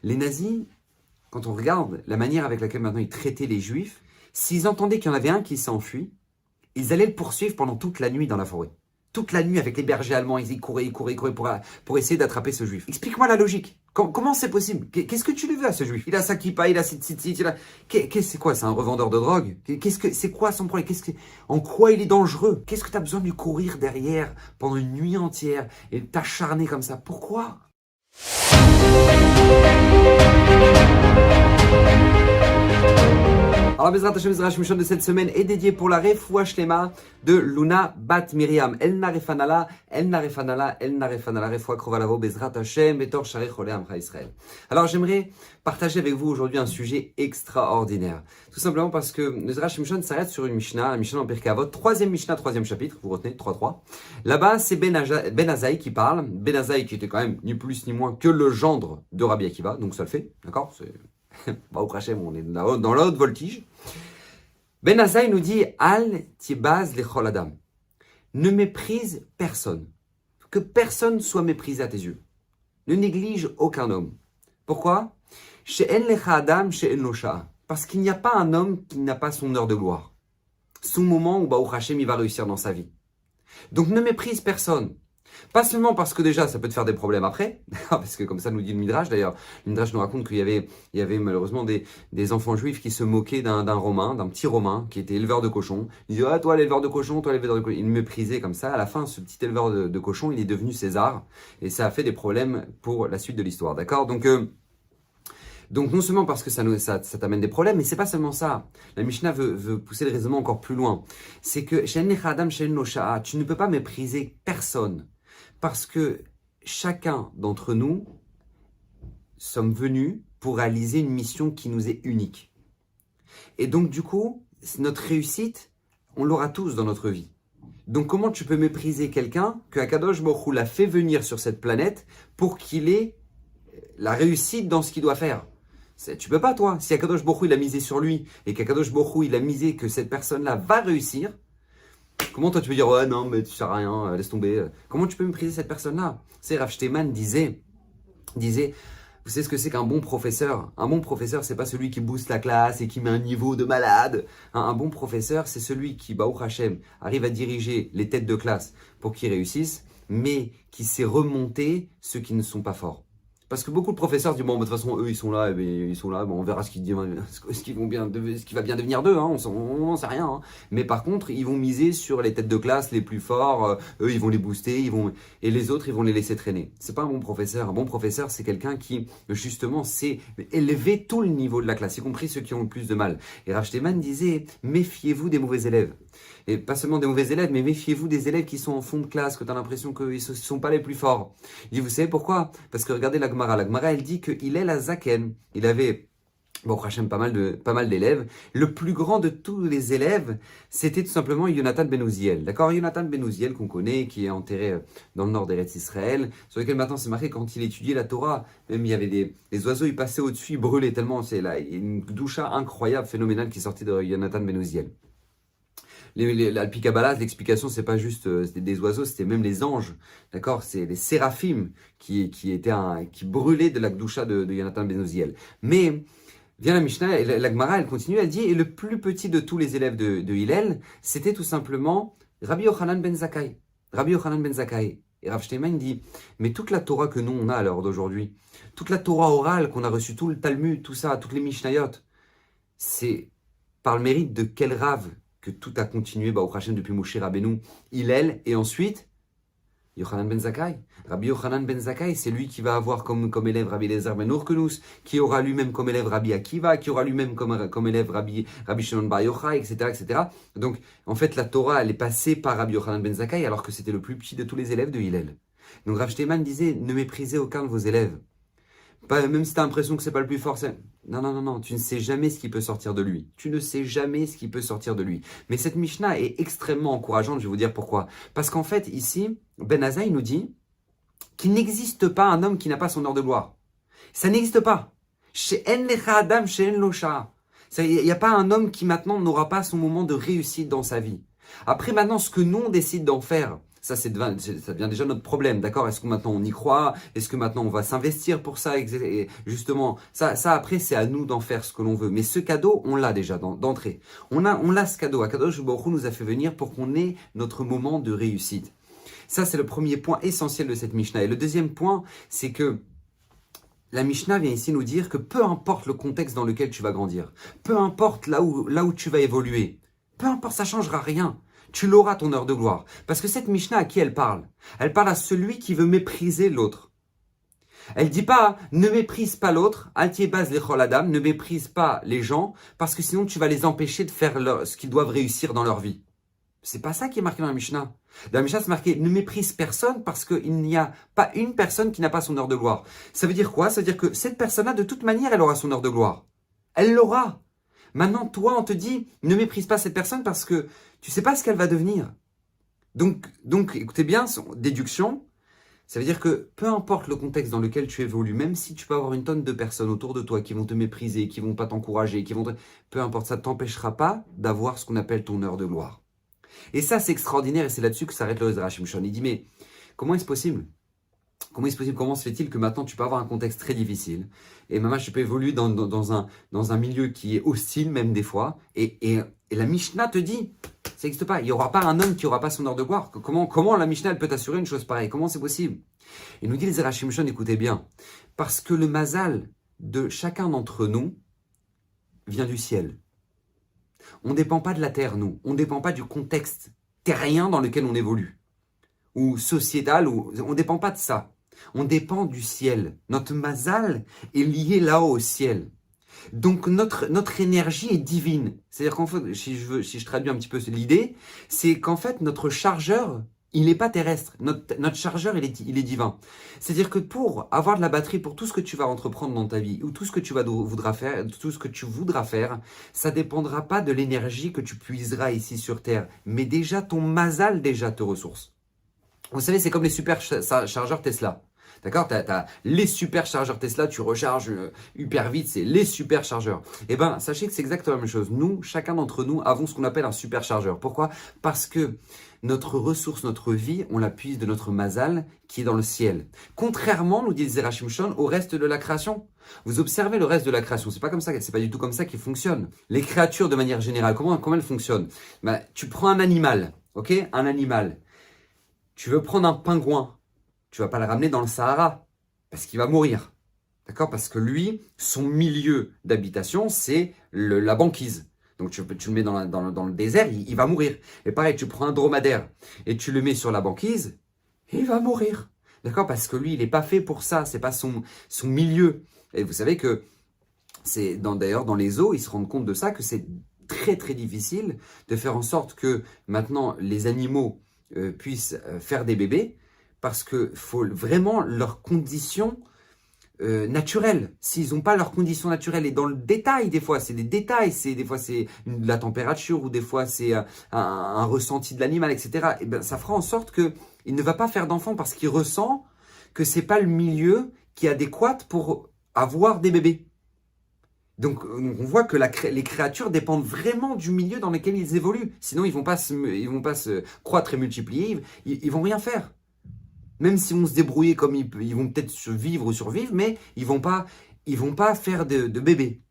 Les nazis, quand on regarde la manière avec laquelle maintenant ils traitaient les juifs, s'ils entendaient qu'il y en avait un qui s'enfuit, ils allaient le poursuivre pendant toute la nuit dans la forêt. Toute la nuit avec les bergers allemands, ils couraient pour essayer d'attraper ce juif. Explique-moi la logique. Comment c'est possible? Qu'est-ce que tu lui veux à ce juif? Il a sa kippa, il a cette il a... C'est quoi? C'est un revendeur de drogue? C'est quoi son problème? En quoi il est dangereux? Qu'est-ce que tu as besoin de lui courir derrière pendant une nuit entière et de t'acharner comme ça? Pourquoi? Alors, Bezrat Hashem, Bezrat Hashem de cette semaine est dédié pour la Refoua Shlema de Luna Bat Miriam. El Narefanala, El Narefanala, El Narefanala, Refoua Krovalavo, Bezrat Hashem, Betor Sharei Chole Amcha Israël. Alors, j'aimerais partager avec vous aujourd'hui un sujet extraordinaire. Tout simplement parce que Bezrat Hashem s'arrête sur une Mishnah, la Mishnah en Pirkei Avot, troisième Mishnah, troisième chapitre, vous retenez, 3-3. Là-bas, c'est Ben Azaï qui parle. Ben Azaï qui était quand même ni plus ni moins que le gendre de Rabbi Akiva, donc ça le fait, d'accord? Au Hachem, on est dans la haute voltige. Ben Azaï nous dit Al tibaz lechol adam. Ne méprise personne. Que personne soit méprisé à tes yeux. Ne néglige aucun homme. Pourquoi? She'en lecha adam she'en lo sha'a. Parce qu'il n'y a pas un homme qui n'a pas son heure de gloire. Son moment où Baruch Hashem il va réussir dans sa vie. Donc ne méprise personne. Pas seulement parce que déjà ça peut te faire des problèmes après, parce que comme ça nous dit le Midrash d'ailleurs, le Midrash nous raconte qu'il y avait malheureusement des enfants juifs qui se moquaient d'un Romain, d'un petit Romain qui était éleveur de cochons. Ils disaient « Ah toi l'éleveur de cochons, toi l'éleveur de cochons ». Ils le méprisaient comme ça. À la fin, ce petit éleveur de cochons, il est devenu César et ça a fait des problèmes pour la suite de l'histoire, d'accord? Donc non seulement parce que ça t'amène des problèmes, mais c'est pas seulement ça. La Mishnah veut pousser le raisonnement encore plus loin. C'est que tu ne peux pas mépriser personne. Parce que chacun d'entre nous sommes venus pour réaliser une mission qui nous est unique. Et donc du coup, notre réussite, on l'aura tous dans notre vie. Donc comment tu peux mépriser quelqu'un que Akadosh Baruch Hu l'a fait venir sur cette planète pour qu'il ait la réussite dans ce qu'il doit faire? Tu peux pas toi. Si Akadosh Baruch Hu il a misé sur lui et qu'Akadosh Baruch Hu il a misé que cette personne-là va réussir, comment toi tu peux dire ouais non mais tu sers à rien, laisse tomber. Comment tu peux mépriser cette personne-là? C'est Rav Shteman disait, vous savez ce que c'est qu'un bon professeur? Un bon professeur, c'est pas celui qui booste la classe et qui met un niveau de malade. Un bon professeur, c'est celui qui, Baruch Hashem, arrive à diriger les têtes de classe pour qu'ils réussissent, mais qui sait remonter ceux qui ne sont pas forts. Parce que beaucoup de professeurs disent bon, de toute façon, eux, ils sont là, bon, on verra ce qui va bien devenir d'eux, hein, on n'en sait rien. Hein. Mais par contre, ils vont miser sur les têtes de classe les plus forts, eux, ils vont les booster, et les autres, ils vont les laisser traîner. C'est pas un bon professeur. Un bon professeur, c'est quelqu'un qui, justement, sait élever tout le niveau de la classe, y compris ceux qui ont le plus de mal. Et Rav Shteman disait, méfiez-vous des mauvais élèves. Et pas seulement des mauvais élèves, mais méfiez-vous des élèves qui sont en fond de classe, que tu as l'impression qu'ils ne sont pas les plus forts. Il dit, vous savez pourquoi? Parce que regardez la Gemara, elle dit qu'il est la Zaken. Il avait, bon, Hachem, pas mal d'élèves. Le plus grand de tous les élèves, c'était tout simplement Yonatan ben Uziel. D'accord? Yonatan ben Uziel qu'on connaît, qui est enterré dans le nord d'Eretz Israël, sur lequel maintenant c'est marqué quand il étudiait la Torah, même il y avait les oiseaux, ils passaient au-dessus, ils brûlaient tellement, c'est là, une doucha incroyable, phénoménale qui sortait de Yonatan ben Uziel. L'Alpi Kabbalah, l'explication, c'est pas juste des oiseaux, c'était même les anges, d'accord? C'est les séraphim qui brûlaient de la Gdusha de Yonatan ben Uziel. Mais vient la Mishnah, et la Gemara, elle continue, elle dit, et le plus petit de tous les élèves de Hillel, c'était tout simplement Rabbi Yochanan ben Zakkai. Rabbi Yochanan ben Zakkai. Et Rav Shteman dit, mais toute la Torah que nous on a à l'heure d'aujourd'hui, toute la Torah orale qu'on a reçue, tout le Talmud, tout ça, toutes les Mishnayot, c'est par le mérite de quel Rav que tout a continué, Baruch Hashem, depuis Moshe Rabbeinu, Hillel, et ensuite, Yochanan ben Zakkai. Rabbi Yochanan ben Zakkai, c'est lui qui va avoir comme élève Rabbi Eliezer ben Urkenus, qui aura lui-même comme élève Rabbi Akiva, qui aura lui-même comme élève Rabbi Shimon bar Yochai, etc., etc. Donc, en fait, la Torah, elle est passée par Rabbi Yochanan ben Zakkai, alors que c'était le plus petit de tous les élèves de Hillel. Donc, Rav Shteman disait, ne méprisez aucun de vos élèves. Même si tu as l'impression que c'est pas le plus fort, non, tu ne sais jamais ce qui peut sortir de lui. Tu ne sais jamais ce qui peut sortir de lui. Mais cette Mishnah est extrêmement encourageante, je vais vous dire pourquoi. Parce qu'en fait, ici, Ben Azaï nous dit qu'il n'existe pas un homme qui n'a pas son heure de gloire. Ça n'existe pas. She'en lecha adam she'en lo sha'a. Il n'y a pas un homme qui maintenant n'aura pas son moment de réussite dans sa vie. Après, maintenant, ce que nous on décide d'en faire, Ça, ça devient déjà notre problème, d'accord? Est-ce que maintenant on y croit? Est-ce que maintenant on va s'investir pour ça? Et justement, ça après, c'est à nous d'en faire ce que l'on veut. Mais ce cadeau, on l'a déjà d'entrée. On l'a ce cadeau. Akadosh Baruch Hu nous a fait venir pour qu'on ait notre moment de réussite. Ça, c'est le premier point essentiel de cette Mishnah. Et le deuxième point, c'est que la Mishnah vient ici nous dire que peu importe le contexte dans lequel tu vas grandir, peu importe là où tu vas évoluer, peu importe, ça ne changera rien. Tu l'auras ton heure de gloire. Parce que cette Mishnah, à qui elle parle? Elle parle à celui qui veut mépriser l'autre. Elle dit pas, ne méprise pas l'autre, altiebaz lechol adam, ne méprise pas les gens, parce que sinon tu vas les empêcher de faire ce qu'ils doivent réussir dans leur vie. C'est pas ça qui est marqué dans la Mishnah. Dans la Mishnah, c'est marqué, ne méprise personne parce qu'il n'y a pas une personne qui n'a pas son heure de gloire. Ça veut dire quoi? Ça veut dire que cette personne-là, de toute manière, elle aura son heure de gloire. Elle l'aura. Maintenant, toi, on te dit, ne méprise pas cette personne parce que tu sais pas ce qu'elle va devenir. Donc, écoutez bien, déduction, ça veut dire que peu importe le contexte dans lequel tu évolues, même si tu peux avoir une tonne de personnes autour de toi qui vont te mépriser, qui vont pas t'encourager, peu importe, ça ne t'empêchera pas d'avoir ce qu'on appelle ton heure de gloire. Et ça, c'est extraordinaire et c'est là-dessus que s'arrête le Ezra Shimshon. Il dit, mais comment est-ce possible? Comment est-ce possible? Comment se fait-il que maintenant tu peux avoir un contexte très difficile et maintenant tu peux évoluer dans un milieu qui est hostile même des fois et la Mishnah te dit, ça n'existe pas, il n'y aura pas un homme qui n'aura pas son heure de gloire. Comment la Mishnah elle peut t'assurer une chose pareille? Comment c'est possible? Il nous dit les Ezra Shimshon, écoutez bien, parce que le mazal de chacun d'entre nous vient du ciel. On ne dépend pas de la terre, nous. On ne dépend pas du contexte terrien dans lequel on évolue. Ou sociétal, on ne dépend pas de ça. On dépend du ciel. Notre mazal est lié là-haut au ciel. Donc notre énergie est divine. C'est-à-dire qu'en fait, si je traduis un petit peu l'idée, c'est qu'en fait notre chargeur, il n'est pas terrestre. Notre chargeur, il est divin. C'est-à-dire que pour avoir de la batterie pour tout ce que tu vas entreprendre dans ta vie, ou tout ce que tu voudras faire, ça ne dépendra pas de l'énergie que tu puiseras ici sur Terre. Mais déjà, ton mazal déjà te ressource. Vous savez, c'est comme les super chargeurs Tesla. D'accord? T'as les super chargeurs Tesla, tu recharges hyper vite, c'est les super chargeurs. Eh bien, sachez que c'est exactement la même chose. Nous, chacun d'entre nous, avons ce qu'on appelle un super chargeur. Pourquoi? Parce que notre ressource, notre vie, on la puise de notre mazal qui est dans le ciel. Contrairement, nous dit Ezra Shimshon, au reste de la création. Vous observez le reste de la création, c'est pas du tout comme ça qu'il fonctionne. Les créatures, de manière générale, comment elles fonctionnent? Ben, tu prends un animal, ok? Un animal. Tu veux prendre un pingouin. Tu ne vas pas le ramener dans le Sahara, parce qu'il va mourir. D'accord? Parce que lui, son milieu d'habitation, c'est la banquise. Donc tu le mets dans le désert, il va mourir. Et pareil, tu prends un dromadaire et tu le mets sur la banquise, il va mourir. D'accord? Parce que lui, il n'est pas fait pour ça, c'est pas son milieu. Et vous savez que c'est d'ailleurs dans les zoos, ils se rendent compte de ça, que c'est très très difficile de faire en sorte que maintenant les animaux puissent faire des bébés, parce qu'il faut vraiment leurs conditions naturelles. S'ils n'ont pas leurs conditions naturelles, et dans le détail, des fois, c'est des détails, des fois c'est la température, ou des fois c'est un ressenti de l'animal, etc. Et ben, ça fera en sorte qu'il ne va pas faire d'enfants parce qu'il ressent que ce n'est pas le milieu qui est adéquat pour avoir des bébés. Donc on voit que les créatures dépendent vraiment du milieu dans lequel ils évoluent. Sinon, ils vont pas se croître et multiplier, ils vont rien faire. Même s'ils vont se débrouiller comme ils vont peut-être vivre ou survivre, mais ils vont pas faire de bébés.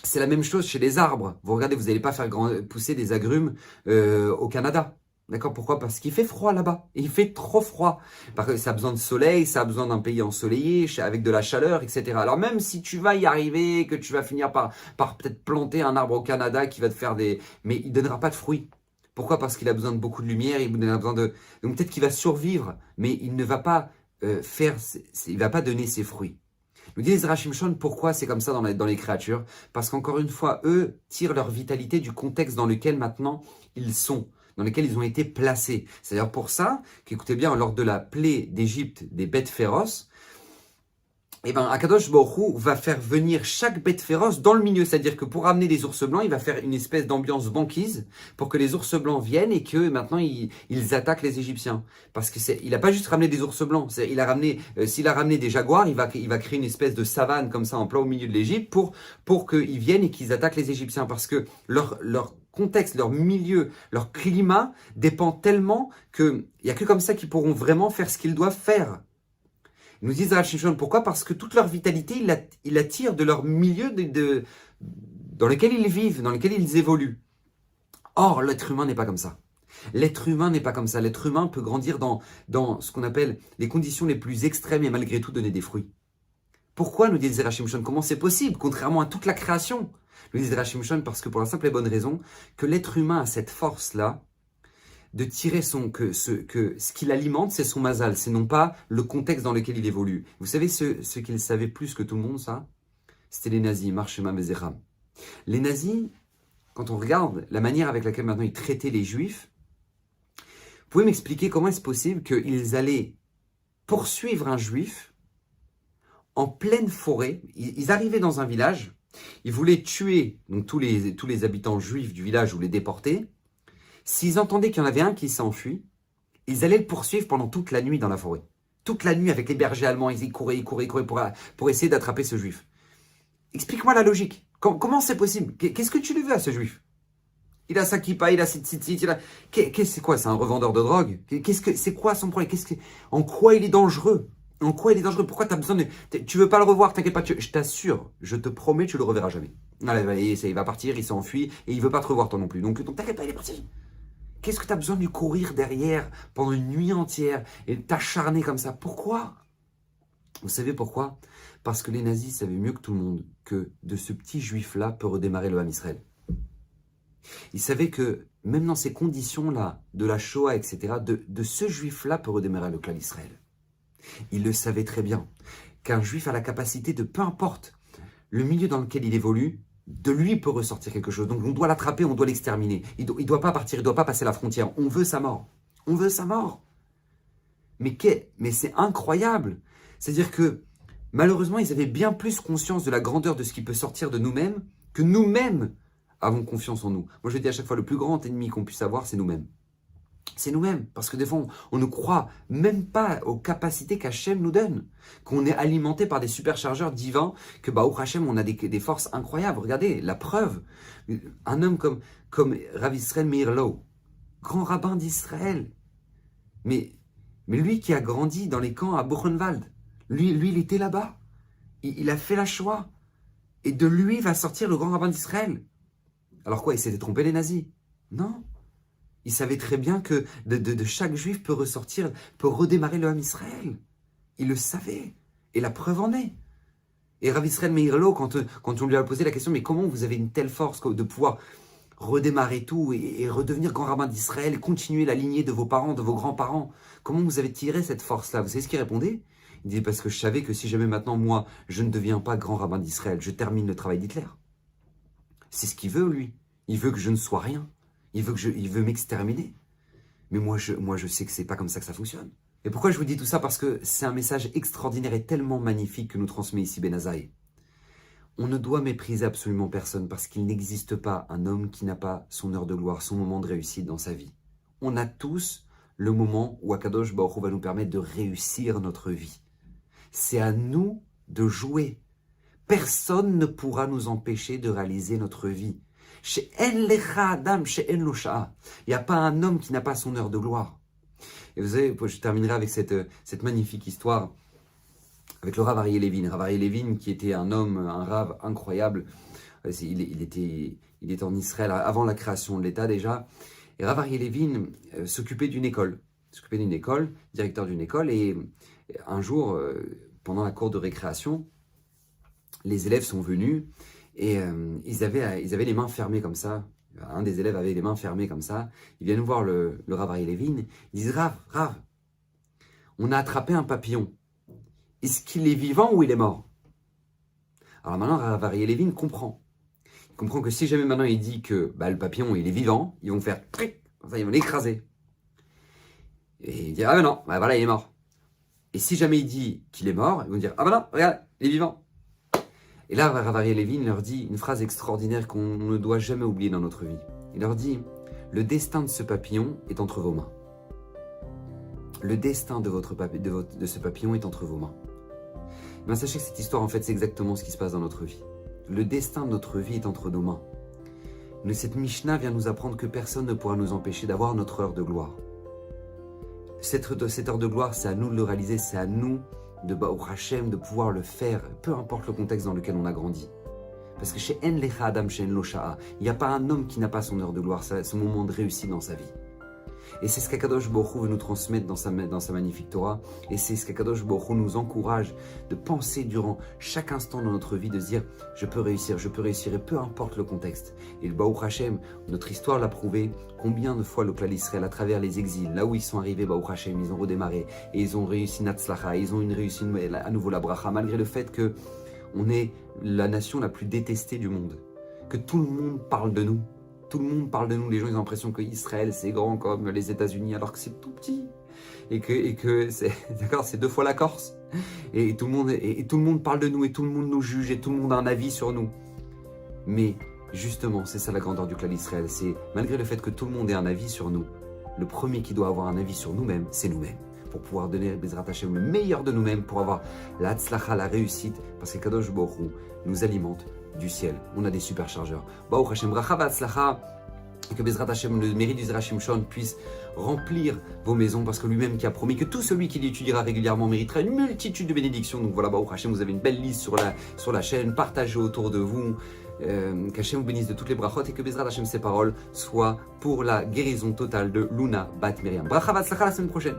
C'est la même chose chez les arbres. Vous regardez, vous n'allez pas faire pousser des agrumes au Canada. D'accord? Pourquoi? Parce qu'il fait froid là-bas. Il fait trop froid. Parce que ça a besoin de soleil, ça a besoin d'un pays ensoleillé, avec de la chaleur, etc. Alors même si tu vas y arriver, que tu vas finir par peut-être planter un arbre au Canada qui va te faire mais il ne donnera pas de fruits. Pourquoi? Parce qu'il a besoin de beaucoup de lumière, il a besoin de... Donc peut-être qu'il va survivre, mais il ne va pas il va pas donner ses fruits. Nous dit Ezra Shimshon, pourquoi c'est comme ça dans les créatures? Parce qu'encore une fois, eux tirent leur vitalité du contexte dans lequel maintenant ils sont, dans lequel ils ont été placés. C'est-à-dire pour ça qu'écoutez bien, lors de la plaie d'Égypte des bêtes féroces, eh ben, Akadosh Baruch Hu va faire venir chaque bête féroce dans le milieu. C'est-à-dire que pour amener les ours blancs, il va faire une espèce d'ambiance banquise pour que les ours blancs viennent et que maintenant ils attaquent les Égyptiens. Parce que il n'a pas juste ramené des ours blancs. S'il a ramené des jaguars, il va créer une espèce de savane comme ça en plein au milieu de l'Égypte pour qu'ils viennent et qu'ils attaquent les Égyptiens. Parce que leur contexte, leur milieu, leur climat dépend tellement qu'il n'y a que comme ça qu'ils pourront vraiment faire ce qu'ils doivent faire. Ils nous disent Rav Shimshon, pourquoi? Parce que toute leur vitalité, ils la tirent de leur milieu dans lequel ils vivent, dans lequel ils évoluent. Or, l'être humain n'est pas comme ça. L'être humain n'est pas comme ça. L'être humain peut grandir dans ce qu'on appelle les conditions les plus extrêmes et malgré tout donner des fruits. Pourquoi, nous dit Zera Shimshon? Comment c'est possible, contrairement à toute la création? Nous dit Zera Shimshon parce que pour la simple et bonne raison que l'être humain a cette force-là de tirer ce qui l'alimente, c'est son mazal, c'est non pas le contexte dans lequel il évolue. Vous savez ce qu'ils savaient plus que tout le monde, ça? C'était les nazis, Marshema Mezeram. Les nazis, quand on regarde la manière avec laquelle maintenant ils traitaient les juifs, vous pouvez m'expliquer comment est-ce possible qu'ils allaient poursuivre un juif en pleine forêt? Ils arrivaient dans un village, ils voulaient tuer donc, tous les habitants juifs du village ou les déporter. S'ils entendaient qu'il y en avait un qui s'enfuit, ils allaient le poursuivre pendant toute la nuit dans la forêt. Toute la nuit avec les bergers allemands, ils couraient pour essayer d'attraper ce juif. Explique-moi la logique. Comment c'est possible? Qu'est-ce que tu lui veux à ce juif? Il a sa kippa, il a ses tzitzit, c'est quoi? C'est un revendeur de drogue? C'est quoi son problème? En quoi il est dangereux? En quoi il est dangereux? Pourquoi tu as besoin de... Tu veux pas le revoir, t'inquiète pas, je t'assure, je te promets, tu le reverras jamais. Allez, il va partir, il s'enfuit, et il veut pas te revoir toi non plus. Donc t'inquiète pas, il est parti. Qu'est-ce que tu as besoin de lui courir derrière pendant une nuit entière et t'acharner comme ça? Pourquoi? Vous savez pourquoi? Parce que les nazis savaient mieux que tout le monde que de ce petit juif-là peut redémarrer le Ham Israël. Ils savaient que même dans ces conditions-là, de la Shoah, etc., de ce juif-là peut redémarrer le clan d'Israël. Ils le savaient très bien, qu'un juif a la capacité de, peu importe le milieu dans lequel il évolue, de lui peut ressortir quelque chose. Donc on doit l'attraper, on doit l'exterminer. Il doit pas partir, il doit pas passer la frontière. On veut sa mort. On veut sa mort. Mais c'est incroyable. C'est-à-dire que malheureusement, ils avaient bien plus conscience de la grandeur de ce qui peut sortir de nous-mêmes que nous-mêmes avons confiance en nous. Moi, je dis à chaque fois, le plus grand ennemi qu'on puisse avoir, c'est nous-mêmes. C'est nous-mêmes, parce que des fois, on ne croit même pas aux capacités qu'Hachem nous donne, qu'on est alimenté par des superchargeurs divins, que au Hachem, on a des forces incroyables. Regardez, la preuve, un homme comme Rav Israël Meir Lau, grand rabbin d'Israël, mais lui qui a grandi dans les camps à Buchenwald, lui il était là-bas, il a fait la Shoah, et de lui va sortir le grand rabbin d'Israël. Alors quoi, il s'était trompé les nazis? Non. Il savait très bien que de chaque juif peut redémarrer le Ham Israël. Il le savait. Et la preuve en est. Et Rav Israël Meir Lau, quand on lui a posé la question, mais comment vous avez une telle force de pouvoir redémarrer tout et redevenir grand rabbin d'Israël et continuer la lignée de vos parents, de vos grands-parents? Comment vous avez tiré cette force-là? Vous savez ce qu'il répondait? Il dit, parce que je savais que si jamais maintenant, moi, je ne deviens pas grand rabbin d'Israël, je termine le travail d'Hitler. C'est ce qu'il veut, lui. Il veut que je ne sois rien. Il veut m'exterminer. Mais moi, je sais que c'est pas comme ça que ça fonctionne. Et pourquoi je vous dis tout ça? Parce que c'est un message extraordinaire et tellement magnifique que nous transmet ici Ben Azaï. On ne doit mépriser absolument personne parce qu'il n'existe pas un homme qui n'a pas son heure de gloire, son moment de réussite dans sa vie. On a tous le moment où Akadosh Baruch Hu va nous permettre de réussir notre vie. C'est à nous de jouer. Personne ne pourra nous empêcher de réaliser notre vie. Il n'y a pas un homme qui n'a pas son heure de gloire. Et vous savez, je terminerai avec cette magnifique histoire avec le Rav Aryeh Levin. Rav Aryeh Levin qui était un homme, un Rav incroyable. Il était en Israël avant la création de l'État déjà. Et Rav Aryeh Levin s'occupait d'une école. Directeur d'une école. Et un jour, pendant la cour de récréation, les élèves sont venus. Et ils avaient les mains fermées comme ça. Un des élèves avait les mains fermées comme ça. Ils viennent voir le Rav Aryeh Levin. Ils disent, Rav, on a attrapé un papillon. Est-ce qu'il est vivant ou il est mort? Alors maintenant, Rav Aryeh Levin comprend. Il comprend que si jamais maintenant il dit que le papillon il est vivant, ils vont faire tric, ils vont l'écraser. Et il dit, ah ben non, voilà, il est mort. Et si jamais il dit qu'il est mort, ils vont dire, ah ben non, regarde, il est vivant. Et là, Rav Aryeh Levin leur dit une phrase extraordinaire qu'on ne doit jamais oublier dans notre vie. Il leur dit, le destin de ce papillon est entre vos mains. Le destin de ce papillon est entre vos mains. Mais sachez que cette histoire, en fait, c'est exactement ce qui se passe dans notre vie. Le destin de notre vie est entre nos mains. Mais cette Mishnah vient nous apprendre que personne ne pourra nous empêcher d'avoir notre heure de gloire. Cette heure de gloire, c'est à nous de le réaliser, c'est à nous de Baruch Hashem, de pouvoir le faire, peu importe le contexte dans lequel on a grandi. Parce que chez En Lecha Adam, chez En Lo Sha'a, il n'y a pas un homme qui n'a pas son heure de gloire, son moment de réussite dans sa vie. Et c'est ce qu'Akadosh Baruch Hu veut nous transmettre dans sa magnifique Torah. Et c'est ce qu'Akadosh Baruch Hu nous encourage de penser durant chaque instant de notre vie, de se dire je peux réussir, et peu importe le contexte. Et le Baruch Hashem, notre histoire l'a prouvé, combien de fois le clan d'Israël, à travers les exils, là où ils sont arrivés, Baruch Hashem, ils ont redémarré, et ils ont réussi Natzlacha, ils ont réussi à nouveau la Bracha, malgré le fait que on est la nation la plus détestée du monde, que tout le monde parle de nous. Tout le monde parle de nous, les gens ils ont l'impression que Israël c'est grand comme les États-Unis alors que c'est tout petit et que c'est d'accord, c'est 2 fois la Corse et tout le monde parle de nous et tout le monde nous juge et tout le monde a un avis sur nous. Mais justement, c'est ça la grandeur du clan d'Israël, c'est malgré le fait que tout le monde ait un avis sur nous, le premier qui doit avoir un avis sur nous-mêmes, c'est nous-mêmes. Pour pouvoir donner Bezrat Hashem le meilleur de nous-mêmes, pour avoir la tzlacha, la réussite, parce que Kadosh Baruch Hu nous alimente du ciel. On a des superchargeurs. Baruch Hashem, bracha v'atzlacha, et que Bezrat Hashem, le mérite du Zera Shimshon, puisse remplir vos maisons, parce que lui-même qui a promis que tout celui qui l'étudiera régulièrement méritera une multitude de bénédictions. Donc voilà, Baruch Hashem, vous avez une belle liste sur la chaîne, partagez autour de vous. Qu'Hachem vous bénisse de toutes les brachot et que Bezrat Hashem, ses paroles soient pour la guérison totale de Luna Bat Miriam. Bracha v'atzlacha la semaine prochaine.